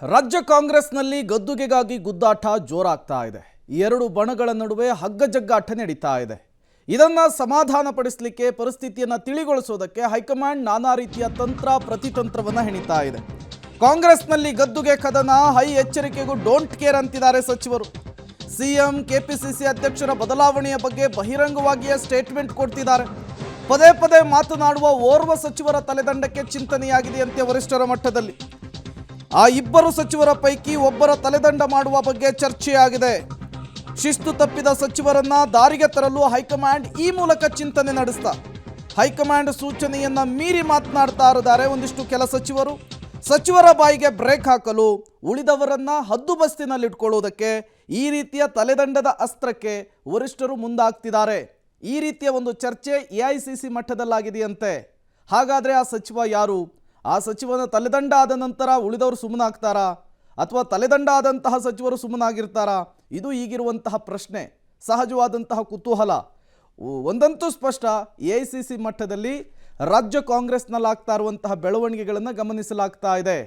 ರಾಜ್ಯ ಕಾಂಗ್ರೆಸ್ನಲ್ಲಿ ಗದ್ದುಗೆಗಾಗಿ ಗುದ್ದಾಟ ಜೋರಾಗ್ತಾ ಇದೆ. ಎರಡು ಬಣಗಳ ನಡುವೆ ಹಗ್ಗಜಗ್ಗಾಟ ನಡೀತಾ ಇದೆ. ಇದನ್ನ ಸಮಾಧಾನಪಡಿಸಲಿಕ್ಕೆ ಪರಿಸ್ಥಿತಿಯನ್ನು ತಿಳಿಗೊಳಿಸೋದಕ್ಕೆ ಹೈಕಮಾಂಡ್ ನಾನಾ ರೀತಿಯ ತಂತ್ರ ಪ್ರತಿತಂತ್ರವನ್ನು ಹೆಣಿತಾ ಇದೆ. ಕಾಂಗ್ರೆಸ್ನಲ್ಲಿ ಗದ್ದುಗೆ ಕದನ, ಹೈ ಎಚ್ಚರಿಕೆಗೂ ಡೋಂಟ್ ಕೇರ್ ಅಂತಿದ್ದಾರೆ ಸಚಿವರು. ಸಿಎಂ ಕೆಪಿಸಿಸಿ ಅಧ್ಯಕ್ಷರ ಬದಲಾವಣೆಯ ಬಗ್ಗೆ ಬಹಿರಂಗವಾಗಿಯೇ ಸ್ಟೇಟ್ಮೆಂಟ್ ಕೊಡ್ತಿದ್ದಾರೆ. ಪದೇ ಪದೇ ಮಾತನಾಡುವ ಓರ್ವ ಸಚಿವರ ತಲೆದಂಡಕ್ಕೆ ಚಿಂತನೆಯಾಗಿದೆಯಂತೆ ವರಿಷ್ಠರ ಮಟ್ಟದಲ್ಲಿ. ಆ ಇಬ್ಬರು ಸಚಿವರ ಪೈಕಿ ಒಬ್ಬರ ತಲೆದಂಡ ಮಾಡುವ ಬಗ್ಗೆ ಚರ್ಚೆಯಾಗಿದೆ. ಶಿಸ್ತು ತಪ್ಪಿದ ಸಚಿವರನ್ನ ದಾರಿಗೆ ತರಲು ಹೈಕಮಾಂಡ್ ಈ ಮೂಲಕ ಚಿಂತನೆ ನಡೆಸ್ತಾ ಹೈಕಮಾಂಡ್ ಸೂಚನೆಯನ್ನ ಮೀರಿ ಮಾತನಾಡ್ತಾ ಇದ್ದಾರೆ ಒಂದಿಷ್ಟು ಕೆಲ ಸಚಿವರು. ಸಚಿವರ ಬಾಯಿಗೆ ಬ್ರೇಕ್ ಹಾಕಲು ಉಳಿದವರನ್ನ ಹದ್ದುಬಸ್ತಿನಲ್ಲಿಟ್ಕೊಳ್ಳುವುದಕ್ಕೆ ಈ ರೀತಿಯ ತಲೆದಂಡದ ಅಸ್ತ್ರಕ್ಕೆ ವರಿಷ್ಠರು ಮುಂದಾಗ್ತಿದ್ದಾರೆ. ಈ ರೀತಿಯ ಒಂದು ಚರ್ಚೆ ಎಐಸಿಸಿ ಮಟ್ಟದಲ್ಲಾಗಿದೆಯಂತೆ. ಹಾಗಾದರೆ ಆ ಸಚಿವ ಯಾರು? ಆ ಸಚಿವನ ತಲೆದಂಡ ಆದ ನಂತರ ಉಳಿದವರು ಸುಮ್ಮನಾಗ್ತಾರಾ ಅಥವಾ ತಲೆದಂಡ ಆದಂತಹ ಸಚಿವರು ಸುಮ್ಮನಾಗಿರ್ತಾರಾ? ಇದು ಈಗಿರುವಂತಹ ಪ್ರಶ್ನೆ, ಸಹಜವಾದಂತಹ ಕುತೂಹಲ. ಒಂದಂತೂ ಸ್ಪಷ್ಟ, ಎಐಸಿಸಿ ಮಟ್ಟದಲ್ಲಿ ರಾಜ್ಯ ಕಾಂಗ್ರೆಸ್ನಲ್ಲಾಗ್ತಾ ಇರುವಂತಹ ಬೆಳವಣಿಗೆಗಳನ್ನು ಗಮನಿಸಲಾಗ್ತಾ ಇದೆ.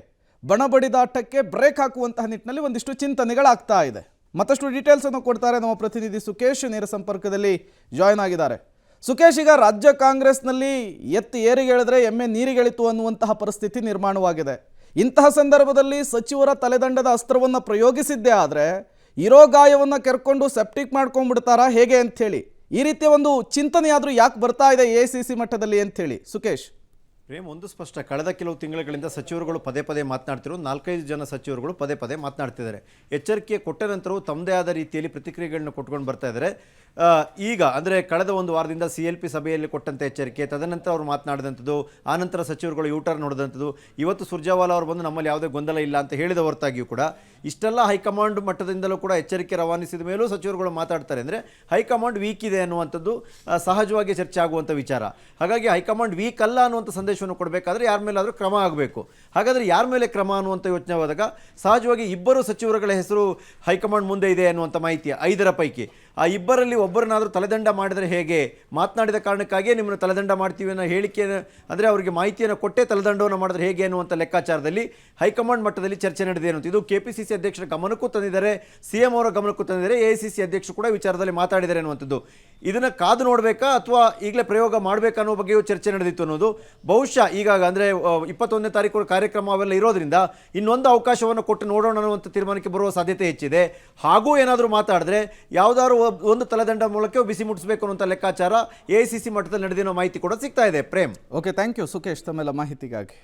ಬಣಬಡಿದಾಟಕ್ಕೆ ಬ್ರೇಕ್ ಹಾಕುವಂತಹ ನಿಟ್ಟಿನಲ್ಲಿ ಒಂದಿಷ್ಟು ಚಿಂತನೆಗಳಾಗ್ತಾ ಇದೆ. ಮತ್ತಷ್ಟು ಡೀಟೇಲ್ಸ್ ಅನ್ನು ಕೊಡ್ತಾರೆ ನಮ್ಮ ಪ್ರತಿನಿಧಿ ಸುಕೇಶ್, ನೇರ ಸಂಪರ್ಕದಲ್ಲಿ ಜಾಯ್ನ್ ಆಗಿದ್ದಾರೆ. ಸುಕೇಶ್, ಈಗ ರಾಜ್ಯ ಕಾಂಗ್ರೆಸ್ನಲ್ಲಿ ಎತ್ತಿ ಏರಿಗೆ ಎಳೆದ್ರೆ ಎಮ್ಮೆ ನೀರಿಗೆಳಿತು ಅನ್ನುವಂತಹ ಪರಿಸ್ಥಿತಿ ನಿರ್ಮಾಣವಾಗಿದೆ. ಇಂತಹ ಸಂದರ್ಭದಲ್ಲಿ ಸಚಿವರ ತಲೆದಂಡದ ಅಸ್ತ್ರವನ್ನು ಪ್ರಯೋಗಿಸಿದ್ದೇ ಆದರೆ ಇರೋ ಗಾಯವನ್ನು ಕೆರ್ಕೊಂಡು ಸೆಪ್ಟಿಕ್ ಮಾಡ್ಕೊಂಡ್ಬಿಡ್ತಾರಾ ಹೇಗೆ ಅಂಥೇಳಿ ಈ ರೀತಿಯ ಒಂದು ಚಿಂತನೆಯಾದರೂ ಯಾಕೆ ಬರ್ತಾ ಇದೆ ಎಐಸಿಸಿ ಮಟ್ಟದಲ್ಲಿ ಅಂಥೇಳಿ ಸುಕೇಶ್? ಪ್ರೇಮ್, ಒಂದು ಸ್ಪಷ್ಟ, ಕಳೆದ ಕೆಲವು ತಿಂಗಳುಗಳಿಂದ ಸಚಿವರುಗಳು ಪದೇ ಪದೇ ಮಾತನಾಡ್ತಿರೋ 4-5 ಜನ ಸಚಿವರುಗಳು ಪದೇ ಪದೇ ಮಾತನಾಡ್ತಿದ್ದಾರೆ. ಎಚ್ಚರಿಕೆ ಕೊಟ್ಟ ನಂತರವೂ ತಮ್ಮದೇ ಆದ ರೀತಿಯಲ್ಲಿ ಪ್ರತಿಕ್ರಿಯೆಗಳನ್ನ ಕೊಟ್ಕೊಂಡು ಬರ್ತಾ ಇದ್ದಾರೆ. ಈಗ ಅಂದರೆ ಕಳೆದ ಒಂದು ವಾರದಿಂದ CLP ಸಭೆಯಲ್ಲಿ ಕೊಟ್ಟಂಥ ಎಚ್ಚರಿಕೆ, ತದನಂತರ ಅವರು ಮಾತನಾಡಿದಂಥದ್ದು, ಆನಂತರ ಸಚಿವರುಗಳು ಯೂಟರ್ನ್ ನೋಡಿದಂಥದ್ದು, ಇವತ್ತು ಸುರ್ಜೇವಾಲಾ ಅವರು ಬಂದು ನಮ್ಮಲ್ಲಿ ಯಾವುದೇ ಗೊಂದಲ ಇಲ್ಲ ಅಂತ ಹೇಳಿದ ಹೊರತಾಗಿಯೂ ಕೂಡ ಇಷ್ಟೆಲ್ಲ ಹೈಕಮಾಂಡ್ ಮಟ್ಟದಿಂದಲೂ ಕೂಡ ಎಚ್ಚರಿಕೆ ರವಾನಿಸಿದ ಮೇಲೂ ಸಚಿವರುಗಳು ಮಾತಾಡ್ತಾರೆ ಅಂದರೆ ಹೈಕಮಾಂಡ್ ವೀಕ್ ಇದೆ ಅನ್ನುವಂಥದ್ದು ಸಹಜವಾಗಿ ಚರ್ಚೆ ಆಗುವಂಥ ವಿಚಾರ. ಹಾಗಾಗಿ ಹೈಕಮಾಂಡ್ ವೀಕ್ ಅಲ್ಲ ಅನ್ನುವಂಥ ಸಂದೇಶವನ್ನು ಕೊಡಬೇಕಾದ್ರೆ ಯಾರ ಮೇಲಾದರೂ ಕ್ರಮ ಆಗಬೇಕು. ಹಾಗಾದರೆ ಯಾರ ಮೇಲೆ ಕ್ರಮ ಅನ್ನುವಂಥ ಯೋಚನೆ ಹೋದಾಗ ಸಹಜವಾಗಿ ಇಬ್ಬರು ಸಚಿವರುಗಳ ಹೆಸರು ಹೈಕಮಾಂಡ್ ಮುಂದೆ ಇದೆ ಅನ್ನುವಂಥ ಮಾಹಿತಿ 5ರ ಪೈಕಿ ಆ ಇಬ್ಬರಲ್ಲಿ ಒಬ್ಬರನ್ನಾದರೂ ತಲೆದಂಡ ಮಾಡಿದರೆ ಹೇಗೆ, ಮಾತನಾಡಿದ ಕಾರಣಕ್ಕಾಗಿಯೇ ನಿಮ್ಮನ್ನು ತಲೆದಂಡ ಮಾಡ್ತೀವಿ ಅನ್ನೋ ಹೇಳಿಕೆಯನ್ನು ಅಂದರೆ ಅವರಿಗೆ ಮಾಹಿತಿಯನ್ನು ಕೊಟ್ಟೇ ತಲೆದಂಡವನ್ನು ಮಾಡಿದ್ರೆ ಹೇಗೆ ಅನ್ನುವಂಥ ಲೆಕ್ಕಾಚಾರದಲ್ಲಿ ಹೈಕಮಾಂಡ್ ಮಟ್ಟದಲ್ಲಿ ಚರ್ಚೆ ನಡೆದಿದೆ ಅನ್ನೋದು ಇದು KPCC ಅಧ್ಯಕ್ಷರ ಗಮನಕ್ಕೂ ತಂದಿದ್ದಾರೆ, CM ಅವರ ಗಮನಕ್ಕೂ ತಂದಿದ್ದಾರೆ, AICC ಅಧ್ಯಕ್ಷರು ಕೂಡ ವಿಚಾರದಲ್ಲಿ ಮಾತಾಡಿದ್ದಾರೆ ಅನ್ನುವಂಥದ್ದು. ಇದನ್ನು ಕಾದು ನೋಡಬೇಕಾ ಅಥವಾ ಈಗಲೇ ಪ್ರಯೋಗ ಮಾಡಬೇಕಾ ಅನ್ನೋ ಬಗ್ಗೆಯೂ ಚರ್ಚೆ ನಡೆದಿತ್ತು ಅನ್ನೋದು. ಬಹುಶಃ ಈಗ ಅಂದರೆ 21ನೇ ತಾರೀಕು ಕಾರ್ಯಕ್ರಮ ಅವೆಲ್ಲ ಇರೋದ್ರಿಂದ ಇನ್ನೊಂದು ಅವಕಾಶವನ್ನು ಕೊಟ್ಟು ನೋಡೋಣ ಅನ್ನುವಂಥ ತೀರ್ಮಾನಕ್ಕೆ ಬರುವ ಸಾಧ್ಯತೆ ಹೆಚ್ಚಿದೆ. ಹಾಗೂ ಏನಾದರೂ ಮಾತಾಡಿದ್ರೆ ಯಾವುದಾದ್ರು ಒಂದು ತಲೆದಂಡ ಮೂಲಕ ಬಿಸಿ ಮುಟ್ಟಿಸಬೇಕು ಅನ್ನುವಂಥ ಲೆಕ್ಕಾಚಾರ AICC ಮಟ್ಟದಲ್ಲಿ ನಡೆದಿರೋ ಮಾಹಿತಿ ಕೂಡ ಸಿಗ್ತಾ ಇದೆ. Prem, okay, thank you Sukesh ತಮ್ಮೆಲ್ಲ ಮಾಹಿತಿಗಾಗಿ.